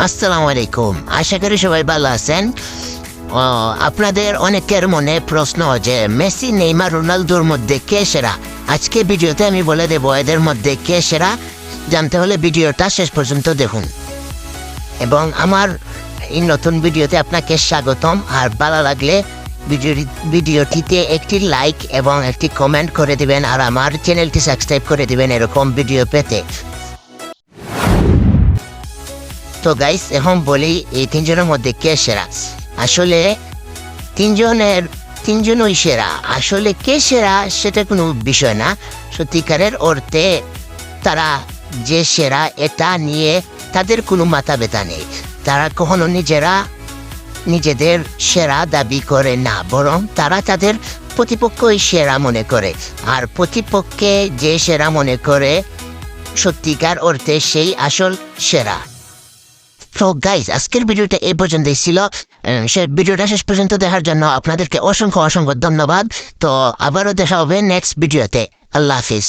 আসসালামু আলাইকুম। আশা করি সবাই ভালো আছেন। আপনাদের অনেকের মনে প্রশ্ন যে মেসি, নেইমার, রোনালদোর মধ্যে কে সেরা। আজকে ভিডিওতে আমি বলে দেব এদের মধ্যে কে সেরা। জানতে হলে ভিডিওটা শেষ পর্যন্ত দেখুন। এবং আমার এই নতুন ভিডিওতে আপনাকে স্বাগতম। আর ভালো লাগলে ভিডিওটিতে একটি লাইক এবং একটি কমেন্ট করে দিবেন, আর আমার চ্যানেলটি সাবস্ক্রাইব করে দিবেন এরকম ভিডিও পেতে। তো গাইস, এখন বলি এই তিনজনের মধ্যে কে সেরা। আসলে তিনজনই সেরা। আসলে কে সেরা সেটা কোনো বিষয় না। সত্যিকারের অর্থে তারা যে সেরা এটা নিয়ে তাদের কোনো মাথা ব্যথা নেই। তারা কখনো নিজেদের সেরা দাবি করে না, বরং তারা তাদের প্রতিপক্ষই সেরা মনে করে। আর প্রতিপক্ষে যে সেরা মনে করে সত্যিকার অর্থে সেই আসল সেরা। তো গাইজ, আজকের ভিডিওটা এই পর্যন্তই ছিল। সে ভিডিওটা শেষ পর্যন্ত দেখার জন্য আপনাদেরকে অসংখ্য ধন্যবাদ। তো আবারও দেখা হবে নেক্সট ভিডিওতে। আল্লাহ হাফিজ।